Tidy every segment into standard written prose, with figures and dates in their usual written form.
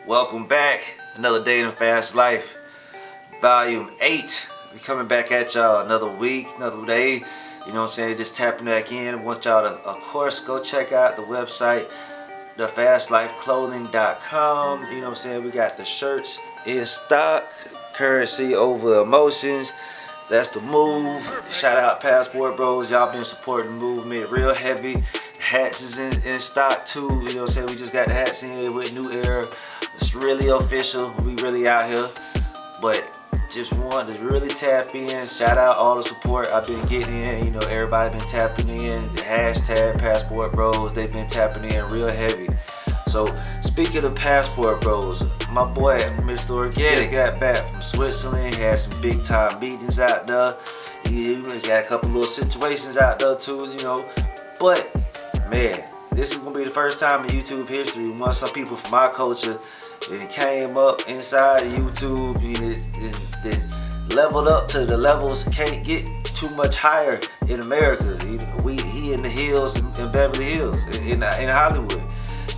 Welcome back. Another day in the fast life. Volume 8. We coming back at y'all another week, another day. You know what I'm saying? Just tapping back in. I want y'all to, of course, go check out the website, thefastlifeclothing.com. You know what I'm saying? We got the shirts in stock. Currency over emotions. That's the move. Shout out Passport Bros. Y'all been supporting the movement real heavy. Hats is in stock too. You know what I'm saying? We just got the hats in here with New Era. It's really official. We really out here. But just wanted to really tap in. Shout out all the support I've been getting in. You know, everybody been tapping in. The hashtag Passport Bros. They've been tapping in real heavy. So speaking of Passport Bros, my boy Mr. Organik just got back from Switzerland. He had some big time meetings out there. He got a couple little situations out there too, you know. But man, this is gonna be the first time in YouTube history when some people from our culture that came up inside of YouTube and leveled up to the levels can't get too much higher in America. He in the hills in Beverly Hills in Hollywood.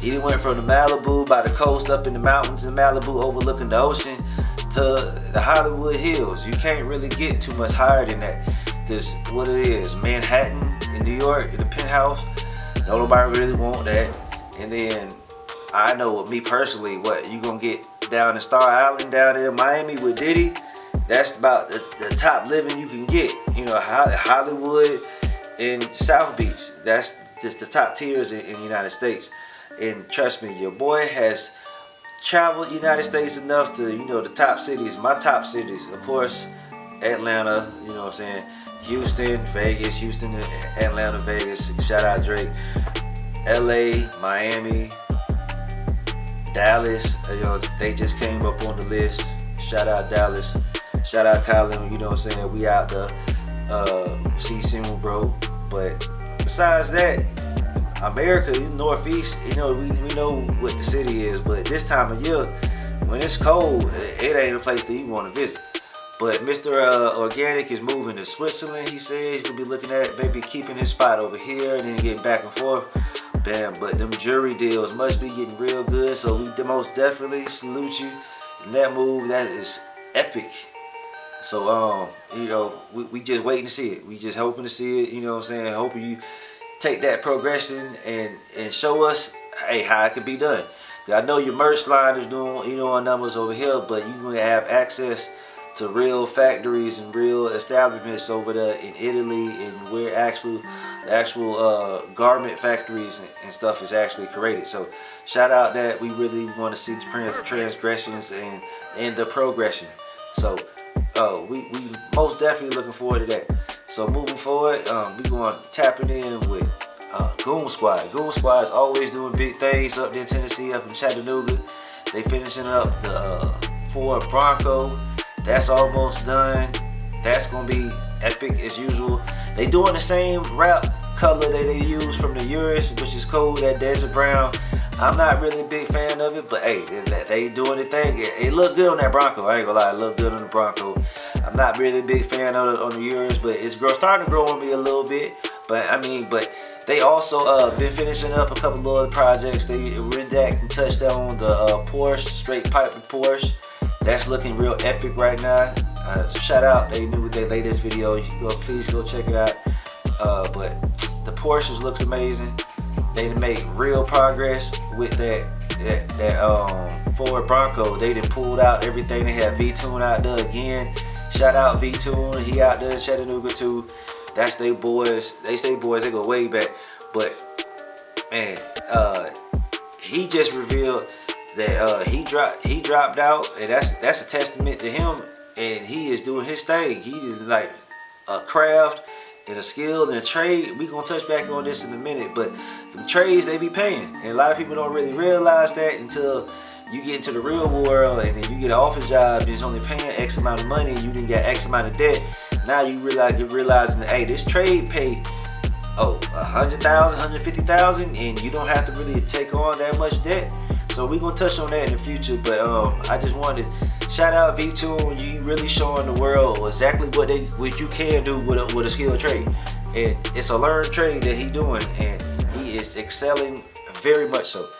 He went from the Malibu by the coast up in the mountains in Malibu overlooking the ocean to the Hollywood Hills. You can't really get too much higher than that, because what it is, Manhattan in New York in the penthouse, don't nobody really want that. And then I know me personally, what you gonna get down in Star Island down there in Miami with Diddy, that's about the top living you can get. You know, Hollywood and South Beach, that's just the top tiers in the United States. And trust me, your boy has traveled United States enough to, you know, the top cities. My top cities, of course, Atlanta, you know what I'm saying, Houston, Vegas, Houston, Atlanta, Vegas, shout out Drake, LA, Miami, Dallas, you know, they just came up on the list. Shout out Dallas, shout out Colin, you know what I'm saying, we out there, see soon, bro. But besides that, America, Northeast, you know, we know what the city is, but this time of year, when it's cold, it ain't a place that you want to visit. But Mr. Organik is moving to Switzerland, he says. He's going to be looking at maybe keeping his spot over here and then getting back and forth. Bam, but them jury deals must be getting real good, so we most definitely salute you. And that move, that is epic. So, you know, we just waiting to see it. We just hoping to see it, you know what I'm saying, hoping you take that progression and show us, hey, how it can be done. I know your merch line is doing, you know, our numbers over here, but you're going to have access to real factories and real establishments over there in Italy, and where the actual garment factories and stuff is actually created. So shout out that we really want to see transgressions and the progression. So we most definitely looking forward to that. So moving forward, we going tapping in with Goon Squad. Goon Squad is always doing big things up there in Tennessee, up in Chattanooga. They finishing up the Ford Bronco. That's almost done. That's gonna be epic as usual. They doing the same wrap color that they use from the Urus, which is cool, that desert brown. I'm not really a big fan of it, but hey, they doing the thing. It looked good on that Bronco. I ain't gonna lie, it looked good on the Bronco. I'm not really a big fan of the Urus, but it's starting to grow on me a little bit. But I mean, but they also been finishing up a couple of other projects. They redacted and touched on the Porsche, straight pipe Porsche. That's looking real epic right now. Shout out, they knew their latest video. You can please go check it out. But the Porsches looks amazing. They make real progress with that Ford Bronco. They done pulled out everything. They had V-Tune out there again. Shout out V-Tune. He out there in Chattanooga too. That's they boys. They say boys. They go way back. But man, he just revealed that he dropped out, and that's a testament to him. And he is doing his thing. He is like a craft and a skill and a trade. We gonna touch back on this in a minute, but the trades, they be paying, and a lot of people don't really realize that until you get into the real world, and then you get an office job and it's only paying X amount of money, and you didn't get X amount of debt. Now you're realizing that, hey, this trade pay $100,000, $150,000, and you don't have to really take on that much debt. So we're gonna touch on that in the future, but I just wanted to shout out V-Tune. You really showing the world exactly what you can do with a skilled trade, and it's a learned trade that he doing, and he is excelling very much so.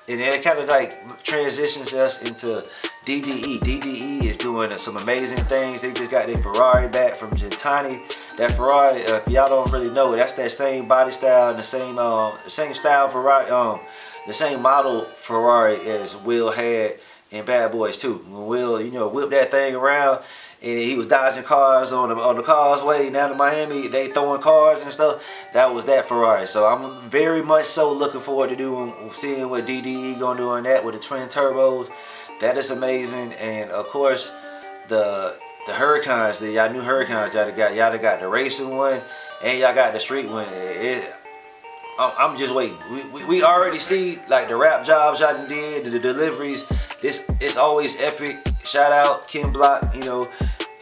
And then it kind of like transitions us into DDE. DDE is doing some amazing things. They just got their Ferrari back from Gentani. That Ferrari, if y'all don't really know it, that's that same body style and the same style Ferrari, the same model Ferrari as Will had in Bad Boys 2. When Will, you know, whipped that thing around and he was dodging cars on the causeway down to Miami, they throwing cars and stuff. That was that Ferrari. So I'm very much so looking forward to seeing what DDE gonna do on that with the twin turbos. That is amazing. And of course, the Huracans, y'all new Huracans, y'all got the racing one and y'all got the street one. I'm just waiting. We already see like the rap jobs y'all did, the deliveries. It's always epic. Shout out Ken Block, you know,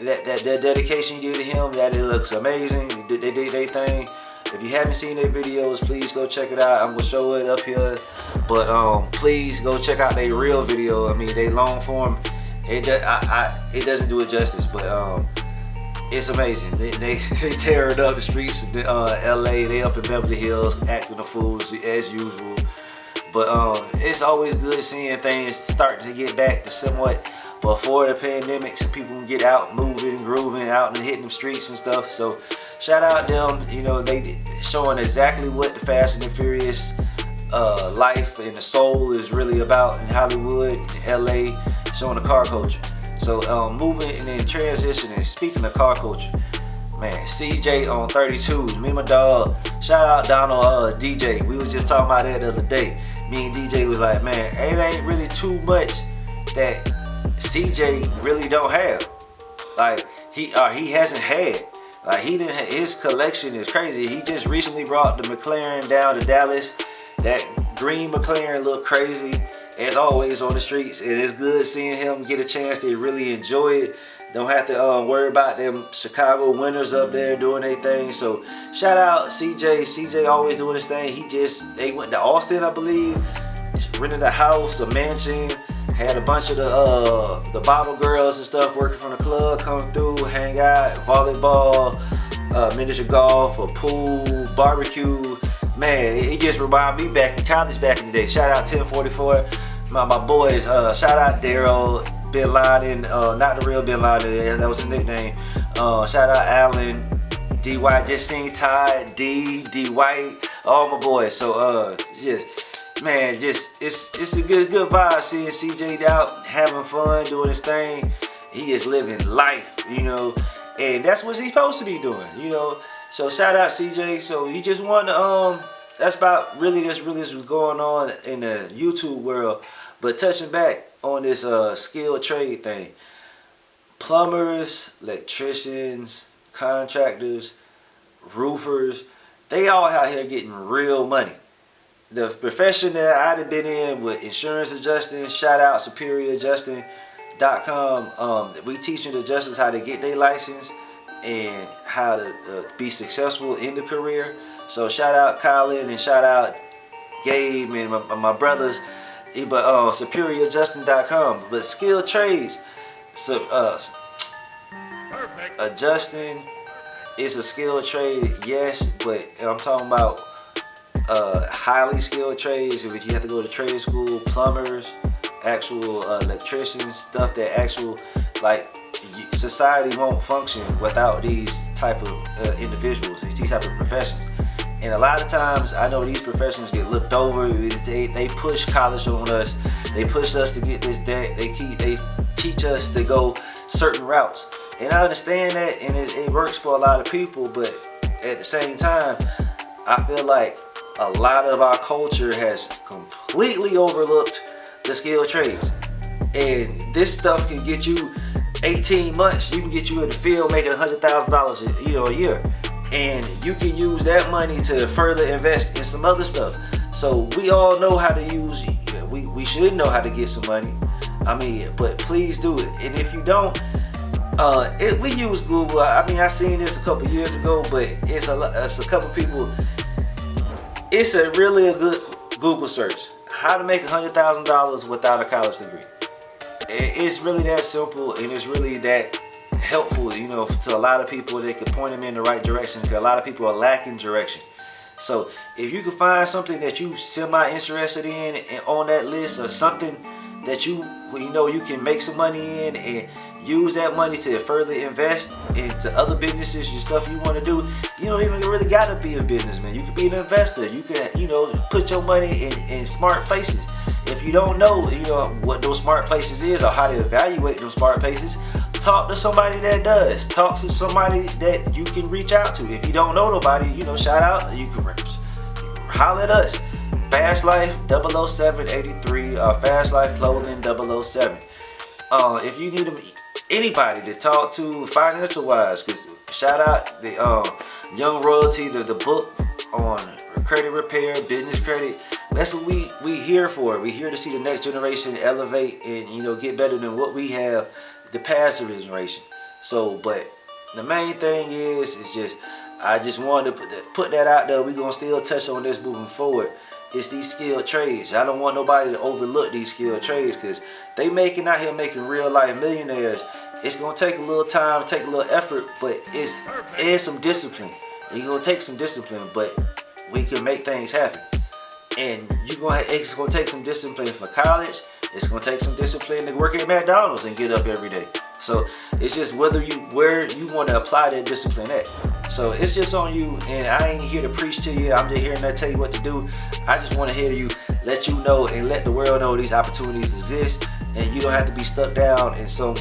that dedication you did to him, that it looks amazing. They did their thing. If you haven't seen their videos, please go check it out. I'm gonna show it up here, but please go check out their real video. I mean, they long form. It doesn't do it justice, but it's amazing. They tear it up the streets of LA. They up in Beverly Hills acting the fools as usual. But it's always good seeing things start to get back to somewhat before the pandemic, so people can get out moving, grooving, out and hitting the streets and stuff. So shout out them. You know, they showing exactly what the Fast and the Furious life and the soul is really about in Hollywood, LA, showing the car culture. So moving and then transitioning, speaking of car culture, man, CJ on 32's, me and my dog, shout out Donald DJ. We was just talking about that the other day. Me and DJ was like, man, it ain't really too much that CJ really don't have. Like he hasn't had. Like he didn't have, his collection is crazy. He just recently brought the McLaren down to Dallas. That green McLaren looked crazy as always on the streets. It is good seeing him get a chance to really enjoy it. Don't have to worry about them Chicago winters up there doing their thing. So shout out CJ. CJ always doing his thing. They went to Austin, I believe. Rented a house, a mansion. Had a bunch of the bottle girls and stuff working from the club come through, hang out, volleyball, miniature golf, a pool, barbecue. Man, it just reminded me back in college back in the day. Shout out 1044, my boys. Shout out Daryl, Bin Laden, not the real Bin Laden, that was his nickname. Shout out Allen, D-White, just seen Ty, D White, all my boys. So man, it's a good vibe seeing CJ out having fun doing his thing. He is living life, you know, and that's what he's supposed to be doing, you know. So shout out CJ. So he just wanted to that's about really what's going on in the YouTube world. But touching back on this skilled trade thing, plumbers, electricians, contractors, roofers, they all out here getting real money. The profession that I'd have been in with insurance adjusting, shout out superiorajusting.com. We teaching the adjusters how to get their license and how to be successful in the career. So shout out Colin and shout out Gabe and my brothers. But superiorajusting.com. But skilled trades, adjusting is a skilled trade, yes, but I'm talking about highly skilled trades. If you have to go to trade school, plumbers, actual electricians, stuff that actual, like, society won't function without these type of individuals, these type of professions. And a lot of times, I know these professions get looked over. They push college on us. They push us to get this debt. They teach us to go certain routes. And I understand that, and it works for a lot of people. But at the same time, I feel like a lot of our culture has completely overlooked the skilled trades. And this stuff can get you 18 months. You can get you in the field making $100,000 a year. And you can use that money to further invest in some other stuff. So we all know how to use, we should know how to get some money. I mean, but please do it. And if you don't, we use Google. I mean, I seen this a couple years ago, but it's a couple people. It's really a good Google search. How to make $100,000 without a college degree. It's really that simple, and it's really that helpful, to a lot of people. They can point them in the right direction, because a lot of people are lacking direction. So if you can find something that you semi-interested in and on that list, or something that you know you can make some money in and use that money to further invest into other businesses and stuff you want to do, you don't even really gotta be a businessman. You can be an investor. You can, you know, put your money in smart places. If you don't know, you know, what those smart places is or how to evaluate those smart places, talk to somebody that does. Talk to somebody that you can reach out to. If you don't know nobody, you know, shout out. You can holler at us. Fast Life 00783, Fast Life Clothing 007. If you need anybody to talk to financial wise, because shout out the Young Royalty, the book on credit repair, business credit. That's what we here for. We here to see the next generation elevate and, you know, get better than what we have, the past generation. So, but the main thing is just, I just wanted to put that out there. We're gonna still touch on this moving forward. It's these skilled trades. I don't want nobody to overlook these skilled trades, because they out here making real life millionaires. It's gonna take a little time, take a little effort, but it's some discipline. You're gonna take some discipline, but we can make things happen. And it's gonna take some discipline for college. It's gonna take some discipline to work at McDonald's and get up every day. So it's just where you want to apply that discipline at. So it's just on you, and I ain't here to preach to you. I'm just here to tell you what to do. I just want to hear you, let you know, and let the world know these opportunities exist, and you don't have to be stuck down in some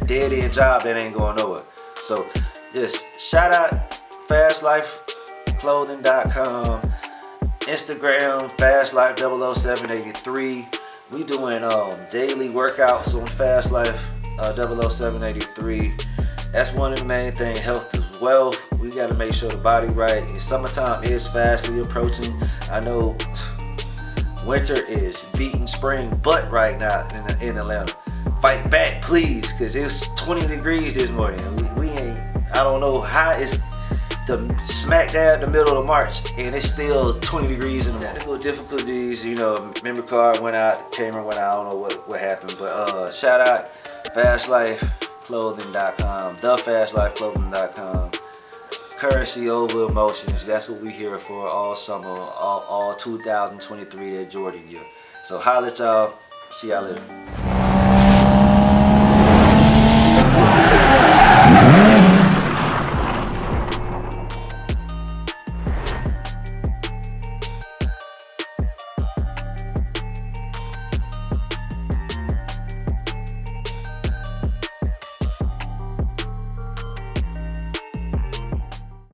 dead-end job that ain't going nowhere. So just shout out fastlifeclothing.com, Instagram fastlife00783. We doing daily workouts on Fast Life 00783. That's one of the main things. Health is wealth. We got to make sure the body right. And summertime is fastly approaching. I know winter is beating spring butt right now in Atlanta. Fight back, please, because it's 20 degrees this morning. We ain't, I don't know how it's the smack dab the middle of March and it's still 20 degrees in the morning. Technical difficulties, you know, memory card went out, camera went out, I don't know what happened, but shout out fastlifeclothing.com, thefastlifeclothing.com. Currency over emotions, that's what we here for all summer, all 2023, that Jordan year. So holla at y'all, see y'all later.